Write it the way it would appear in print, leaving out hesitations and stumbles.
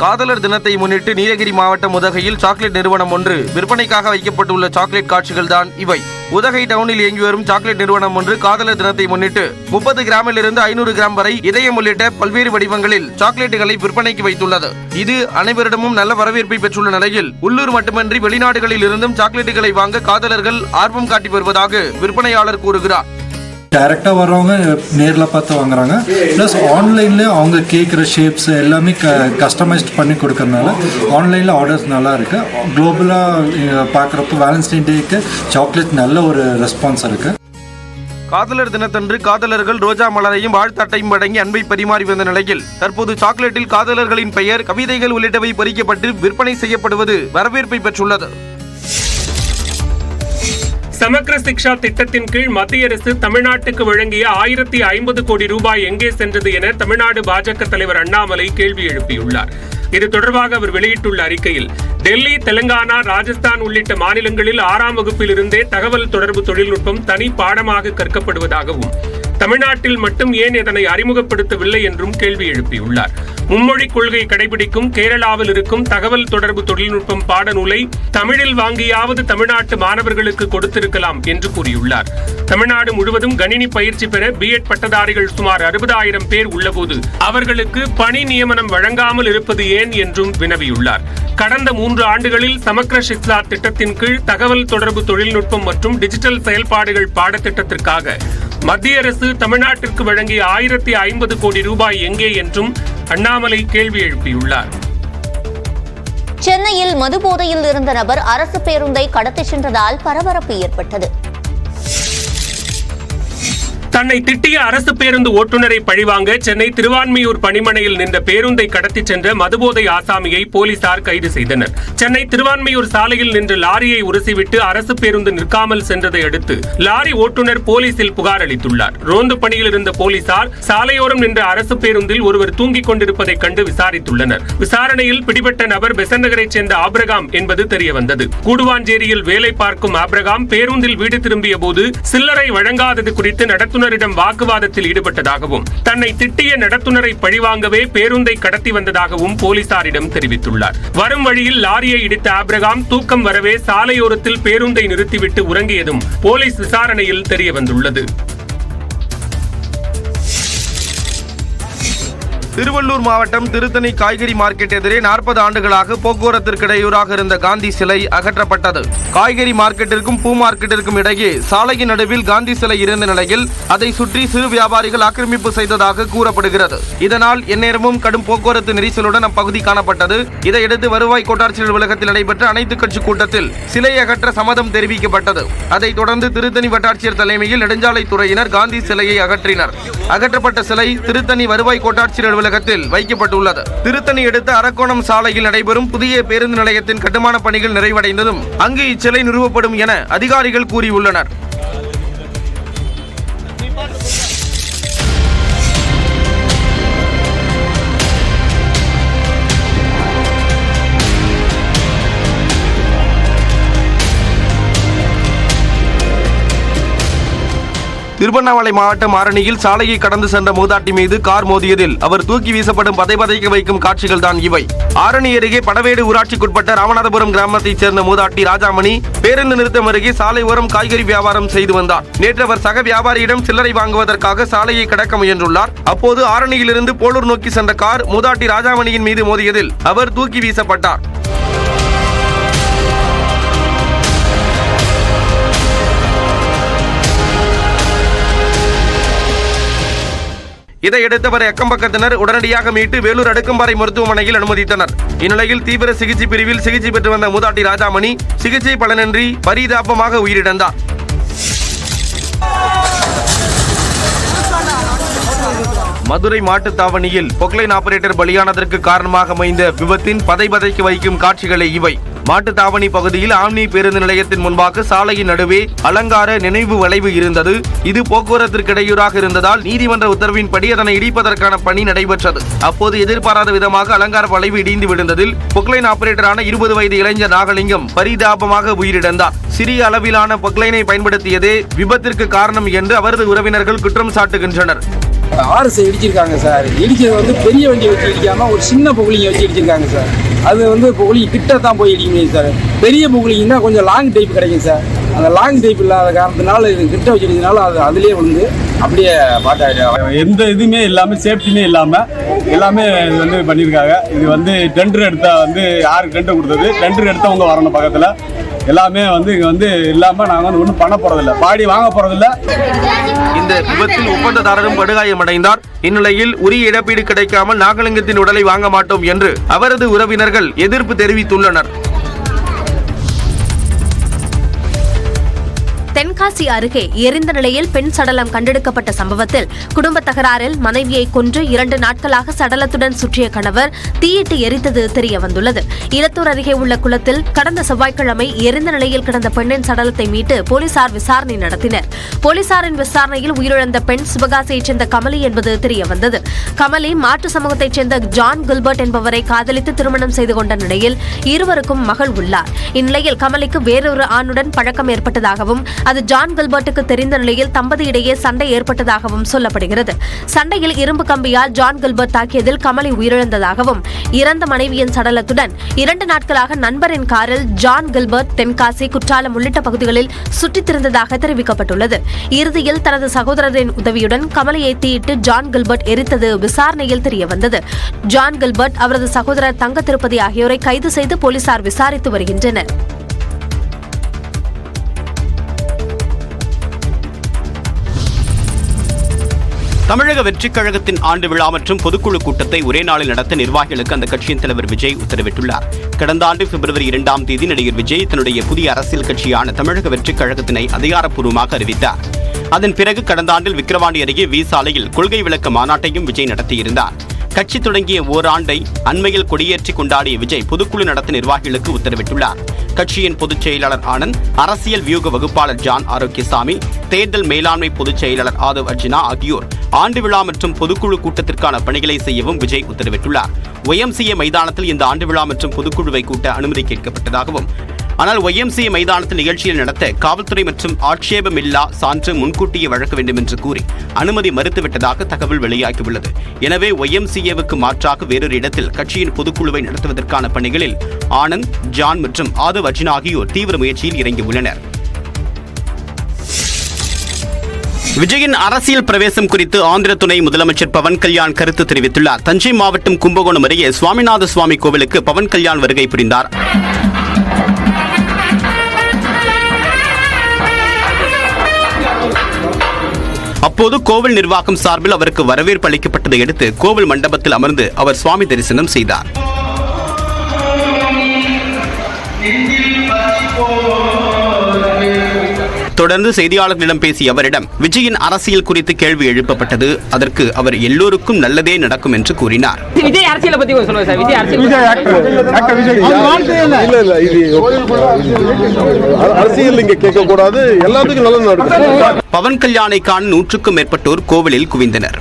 காதலர் தினத்தை முன்னிட்டு நீலகிரி மாவட்டம் உதகையில் சாக்லேட் நிறுவனம் ஒன்று விற்பனைக்காக வைக்கப்பட்டுள்ள சாக்லேட் காட்சிகள் தான் இவை. உதகை டவுனில் இயங்கி வரும் சாக்லேட் நிறுவனம் ஒன்று காதலர் தினத்தை முன்னிட்டு 30 கிராமிலிருந்து 500 கிராம் வரை இதயம் உள்ளிட்ட பல்வேறு வடிவங்களில் சாக்லேட்டுகளை விற்பனைக்கு வைத்துள்ளது. இது அனைவரிடமும் நல்ல வரவேற்பை பெற்றுள்ள நிலையில் உள்ளூர் மட்டுமின்றி வெளிநாடுகளில் இருந்தும் சாக்லேட்டுகளை வாங்க காதலர்கள் ஆர்வம் காட்டி வருவதாக விற்பனையாளர் கூறுகிறார். டைரெக்டாக வர்றவங்க நேரில் பார்த்து வாங்குறாங்க. ப்ளஸ் ஆன்லைனில் அவங்க கேட்குற ஷேப்ஸ் எல்லாமே கஸ்டமைஸ்ட் பண்ணி கொடுக்கறதுனால ஆன்லைனில் ஆர்டர்ஸ் நல்லா இருக்குது. குளோபலாக பார்க்குறப்போ வேலண்டைன் டேக்கு சாக்லேட் நல்ல ஒரு ரெஸ்பான்ஸ் இருக்குது. காதலர் தினத்தன்று காதலர்கள் ரோஜா மலரையும் வாழ்த்தட்டையும் வழங்கி அன்பை பரிமாறி வந்த நிலையில் தற்போது சாக்லேட்டில் காதலர்களின் பெயர், கவிதைகள் உள்ளிட்டவை பொறிக்கப்பட்டு விற்பனை செய்யப்படுவது வரவேற்பை பெற்றுள்ளது. சமக்ர சிக்ஷா திட்டத்தின் கீழ் மத்திய அரசு தமிழ்நாட்டுக்கு வழங்கிய 1050 கோடி ரூபாய் எங்கே சென்றது என தமிழ்நாடு பாஜக தலைவர் அண்ணாமலை கேள்வி எழுப்பியுள்ளார். இது தொடர்பாக அவர் வெளியிட்டுள்ள அறிக்கையில், டெல்லி, தெலுங்கானா, ராஜஸ்தான் உள்ளிட்ட மாநிலங்களில் 6ஆம் வகுப்பில் இருந்தே தகவல் தொடர்பு தொழில்நுட்பம் தனி பாடமாக கற்கப்படுவதாகவும், தமிழ்நாட்டில் மட்டும் ஏன் இதனை அறிமுகப்படுத்தவில்லை என்றும் கேள்வி எழுப்பியுள்ளார். மும்மொழி கொள்கை கடைபிடிக்கும் கேரளாவில் இருக்கும் தகவல் தொடர்பு தொழில்நுட்பம் பாடநூலை தமிழில் வாங்கியாவது தமிழ்நாட்டு மாணவர்களுக்கு கொடுத்திருக்கலாம் என்று கூறியுள்ளார். தமிழ்நாடு முழுவதும் கணினி பயிற்சி பெற பிஎட் பட்டதாரிகள் சுமார் 60,000 பேர் உள்ளபோது அவர்களுக்கு பணி நியமனம் வழங்காமல் இருப்பது ஏன் என்றும் வினவியுள்ளார். கடந்த 3 ஆண்டுகளில் சமக்ர சிக்ஷா திட்டத்தின் கீழ் தகவல் தொடர்பு தொழில்நுட்பம் மற்றும் டிஜிட்டல் செயல்பாடுகள் பாடத்திட்டத்திற்காக மத்திய அரசு தமிழ்நாட்டிற்கு வழங்கிய 1050 கோடி ரூபாய் எங்கே என்றும் அண்ணாமலை கேள்வி எழுப்பியுள்ளார். சென்னையில் மதுபோதையில் இருந்த நபர் அரசு பேருந்தை கடத்திச் சென்றதால் பரபரப்பு ஏற்பட்டது. தன்னை திட்டிய அரசு பேருந்து ஓட்டுநரை பழிவாங்க சென்னை திருவான்மியூர் பணிமனையில் நின்ற பேருந்தை கடத்திச் சென்ற மதுபோதை ஆசாமியை போலீசார் கைது செய்தனர். சென்னை திருவான்மியூர் சாலையில் நின்ற லாரியை உரசிவிட்டு அரசு பேருந்து நிற்காமல் சென்றதை அடுத்து லாரி ஓட்டுநர் போலீசில் புகார் அளித்துள்ளார். ரோந்து பணியில் இருந்த போலீசார் சாலையோரம் நின்ற அரசு பேருந்தில் ஒருவர் தூங்கிக் கொண்டிருப்பதை கண்டு விசாரித்துள்ளனர். விசாரணையில் பிடிபட்ட நபர் பெசன்ட் நகரைச் சேர்ந்த ஆபிரகாம் என்பது தெரியவந்தது. கூடுவாஞ்சேரியில் வேலை பார்க்கும் ஆபிரகாம் பேருந்தில் வீடு திரும்பிய போது சில்லறை வழங்காதது குறித்து நடத்துனர் வாக்குவாதத்தில் ஈடுபட்டதாகவும், தன்னை திட்டிய நடத்துனரை பழிவாங்கவே பேருந்தை கடத்தி வந்ததாகவும் போலீசாரிடம் தெரிவித்துள்ளார். வரும் வழியில் லாரியை இடித்த ஆபிரகாம் தூக்கம் வரவே சாலையோரத்தில் பேருந்தை நிறுத்திவிட்டு உறங்கியதும் போலீஸ் விசாரணையில் தெரியவந்துள்ளது. திருவள்ளூர் மாவட்டம் திருத்தணி காய்கறி மார்க்கெட் எதிரே 40 ஆண்டுகளாக போக்குவரத்திற்கு இடையூறாக இருந்த காந்தி சிலை அகற்றப்பட்டது. காய்கறி மார்க்கெட்டிற்கும் பூ மார்க்கெட்டிற்கும் இடையே சாலையின் நடுவில் காந்தி சிலை இருந்த நிலையில் அதை சுற்றி சிறு வியாபாரிகள் ஆக்கிரமிப்பு செய்ததாக கூறப்படுகிறது. இதனால் எந்நேரமும் கடும் போக்குவரத்து நெரிசலுடன் அப்பகுதி காணப்பட்டது. இதையடுத்து வருவாய் கோட்டாட்சியர் அலுவலகத்தில் நடைபெற்ற அனைத்து கட்சி கூட்டத்தில் சிலை அகற்ற சம்மதம் தெரிவிக்கப்பட்டது. அதைத் தொடர்ந்து திருத்தணி வட்டாட்சியர் தலைமையில் நெடுஞ்சாலைத்துறையினர் காந்தி சிலையை அகற்றினர். அகற்றப்பட்ட சிலை திருத்தணி வருவாய் கோட்டாட்சியர் அலுவலகத்தில் வைக்கப்பட்டுள்ளது. திருத்தணி அடுத்த அரக்கோணம் சாலையில் நடைபெறும் புதிய பேருந்து நிலையத்தின் கட்டுமான பணிகள் நிறைவடைந்ததும் அங்கு இச்சிலை நிறுவப்படும் என அதிகாரிகள் கூறியுள்ளனர். திருவண்ணாமலை மாவட்டம் ஆரணியில் சாலையை கடந்து சென்ற மூதாட்டி மீது கார் மோதியதில் அவர் தூக்கி வீசப்படும் பதைபதைக்க வைக்கும் காட்சிகள் தான் இவை. ஆரணி அருகே படவேடு ஊராட்சிக்குட்பட்ட ராமநாதபுரம் கிராமத்தைச் சேர்ந்த மூதாட்டி ராஜாமணி பேருந்து நிறுத்தம் அருகே சாலை ஓரம் காய்கறி வியாபாரம் செய்து வந்தார். நேற்று அவர் சக வியாபாரியிடம் சில்லறை வாங்குவதற்காக சாலையை கடக்க முயன்றுள்ளார். அப்போது ஆரணியிலிருந்து போலூர் நோக்கி சென்ற கார் மூதாட்டி ராஜாமணியின் மீது மோதியதில் அவர் தூக்கி வீசப்பட்டார். இதையடுத்து அவரை அக்கம்பக்கத்தினர் உடனடியாக மீட்டு வேலூர் அடுக்கம்பாறை மருத்துவமனையில் அனுமதித்தனர். இந்நிலையில் தீவிர சிகிச்சை பிரிவில் சிகிச்சை பெற்று வந்த மூதாட்டி ராஜாமணி சிகிச்சை பலனின்றி பரிதாபமாக உயிரிழந்தார். மதுரை மாட்டுத்தாவணியில் பொக்லைன் ஆபரேட்டர் பலியானதற்கு காரணமாக அமைந்த விபத்தின் பதைபதைக்கு வைக்கும் காட்சிகளே இவை. மாட்டுத்தாவணி பகுதியில் ஆம்னி பேருந்து நிலையத்தின் முன்பாக சாலையின் நடுவே அலங்கார நினைவு வளைவு இருந்தது. இது போக்குவரத்திற்கு இடையூறாக இருந்ததால் நீதிமன்ற உத்தரவின்படி அதனை இடிப்பதற்கான பணி நடைபெற்றது. அப்போது எதிர்பாராத விதமாக அலங்கார வளைவு இடிந்து விழுந்ததில் பொக்லைன் ஆபரேட்டரான 20 வயது இளைஞர் நாகலிங்கம் பரிதாபமாக உயிரிழந்தார். சிறிய அளவிலான பொக்லைனை பயன்படுத்தியதே விபத்திற்கு காரணம் என்று அவரது உறவினர்கள் குற்றம் சாட்டுகின்றனர். RS இடிச்சிருக்காங்க sir. இடிச்சது வந்து பெரிய வண்டியை வச்சு இடிக்காம ஒரு சின்ன புகழிங்க வச்சு இடிச்சிருக்காங்க சார். அது வந்து புகழிங்க கிட்ட தான் போய் இடிக்க முடியும் சார். பெரிய புகழிங்கன்னா கொஞ்சம் லாங் டைப் கிடைக்கும் சார். அந்த லாங் டைப் இல்லாத காரணத்தினால இது கிட்ட வச்சிருந்ததுனால அது அதுலேயே விழுந்து அப்படியே பாட்டாயிடும். எந்த இதுவுமே இல்லாமல் சேஃப்டியுமே இல்லாமல் எல்லாமே இது வந்து பண்ணியிருக்காங்க. இது வந்து டெண்டர் எடுத்தா வந்து யாருக்கு டெண்டர் கொடுத்தது, டெண்டர் எடுத்தவங்க வரணும் பக்கத்தில். எல்லாமே வந்து இங்கே வந்து இல்லாமல் நாங்கள் வந்து ஒன்றும் பண்ண போகிறதில்ல, பாடி வாங்க போகிறதில்ல. இந்த விபத்தில் ஒப்பந்ததாரரும் படுகாயமடைந்தார். இந்நிலையில் உரிய இழப்பீடு கிடைக்காமல் நாகலிங்கத்தின் உடலை வாங்க மாட்டோம் என்று அவரது உறவினர்கள் எதிர்ப்பு தெரிவித்துள்ளனர். தென்காசி அருகே எரிந்த நிலையில் பெண் சடலம் கண்டெடுக்கப்பட்ட சம்பவத்தில் குடும்ப தகராறில் மனைவியை கொன்று 2 நாட்களாக சடலத்துடன் சுற்றிய கணவர் தீயிட்டு எரித்தது தெரியவந்துள்ளது. இலத்தூர் அருகே உள்ள குளத்தில் கடந்த செவ்வாய்க்கிழமை எரிந்த நிலையில் கிடந்த பெண்ணின் சடலத்தை மீட்டு போலீசார் விசாரணை நடத்தினர். போலீசாரின் விசாரணையில் உயிரிழந்த பெண் சிவகாசியைச் சேர்ந்த கமலி என்பது தெரியவந்தது. கமலி மாற்று சமூகத்தைச் சேர்ந்த ஜான் கில்பர்ட் என்பவரை காதலித்து திருமணம் செய்து கொண்ட நிலையில் இருவருக்கும் மகள் உள்ளார். இந்நிலையில் கமலிக்கு வேறொரு ஆணுடன் பழக்கம் ஏற்பட்டதாகவும் அது ஜான் கில்பர்ட்டுக்கு தெரிந்த நிலையில் தம்பதியிடையே சண்டை ஏற்பட்டதாகவும் சொல்லப்படுகிறது. சண்டையில் இரும்பு கம்பியால் ஜான் கில்பர்ட் தாக்கியதில் கமலி உயிரிழந்ததாகவும் இறந்த மனைவியின் சடலத்துடன் 2 நாட்களாக நண்பரின் காரில் ஜான் கில்பர்ட் தென்காசி, குற்றாலம் உள்ளிட்ட பகுதிகளில் சுற்றித் திரிந்ததாக தெரிவிக்கப்பட்டுள்ளது. இறுதியில் தனது சகோதரரின் உதவியுடன் கமலியை தீயிட்டு ஜான் கில்பர்ட் எரித்தது விசாரணையில் தெரியவந்தது. ஜான் கில்பர்ட், அவரது சகோதரர் தங்க திருப்பதி ஆகியோரை கைது செய்து போலீசார் விசாரித்து வருகின்றனர். தமிழக வெற்றிக் கழகத்தின் ஆண்டு விழா மற்றும் பொதுக்குழு கூட்டத்தை ஒரே நாளில் நடத்த நிர்வாகிகளுக்கு அந்த கட்சியின் தலைவர் விஜய் உத்தரவிட்டுள்ளார். கடந்த ஆண்டு பிப்ரவரி 2ஆம் தேதி நடிகர் விஜய் தன்னுடைய புதிய அரசியல் கட்சியான தமிழக வெற்றிக் கழகத்தினை அதிகாரப்பூர்வமாக அறிவித்தார். அதன் பிறகு கடந்த ஆண்டில் விக்கிரவாண்டி அருகே வி சாலையில் கொள்கை விளக்க மாநாட்டையும் விஜய் நடத்தியிருந்தார். கட்சி தொடங்கிய ஓராண்டை அண்மையில் கொடியேற்றி கொண்டாடிய விஜய் பொதுக்குழு நடத்த நிர்வாகிகளுக்கு உத்தரவிட்டுள்ளார். கட்சியின் பொதுச் செயலாளர் ஆனந்த், அரசியல் வியூக வகுப்பாளர் ஜான் ஆரோக்கியசாமி, தேர்தல் மேலாண்மை பொதுச் செயலாளர் ஆதவ் அர்ஜுனா ஆகியோர் ஆண்டு விழா மற்றும் பொதுக்குழு கூட்டத்திற்கான பணிகளை செய்யவும் விஜய் உத்தரவிட்டுள்ளார். YMCA மைதானத்தில் இந்த ஆண்டு விழா மற்றும் பொதுக்குழுவை கூட்ட அனுமதி கேட்கப்பட்டதாகவும், ஆனால் YMCA மைதானத்தில் நிகழ்ச்சியில் நடத்த காவல்துறை மற்றும் ஆட்சேபமில்லா சான்று முன்கூட்டியே வழங்க வேண்டும் என்று கூறி அனுமதி மறுத்துவிட்டதாக தகவல் வெளியாகியுள்ளது. எனவே YMCAவுக்கு மாற்றாக வேறொரு இடத்தில் கட்சியின் பொதுக்குழுவை நடத்துவதற்கான பணிகளில் ஆனந்த், ஜான் மற்றும் ஆதவ் அர்ஜுனா ஆகியோர் தீவிர முயற்சியில் இறங்கியுள்ளனர். விஜயின் அரசியல் பிரவேசம் குறித்து ஆந்திர துணை முதலமைச்சர் பவன் கல்யாண் கருத்து தெரிவித்துள்ளார். தஞ்சை மாவட்டம் கும்பகோணம் அருகே சுவாமிநாத சுவாமி கோவிலுக்கு பவன் கல்யாண் வருகை புரிந்தார். அப்போது கோவில் நிர்வாகம் சார்பில் அவருக்கு வரவேற்பு அளிக்கப்பட்டதை அடுத்து கோவில் மண்டபத்தில் அமர்ந்து அவர் சுவாமி தரிசனம் செய்தார். தொடர்ந்து செய்தியாளர்களிடம் பேசிய அவரிடம் விஜயின் அரசியல் குறித்து கேள்வி எழுப்பப்பட்டது. அதற்கு அவர் எல்லோருக்கும் நல்லதே நடக்கும் என்று கூறினார். பவன் கல்யாணை காண 100க்கும் மேற்பட்டோர் கோவிலில் குவிந்தனர்.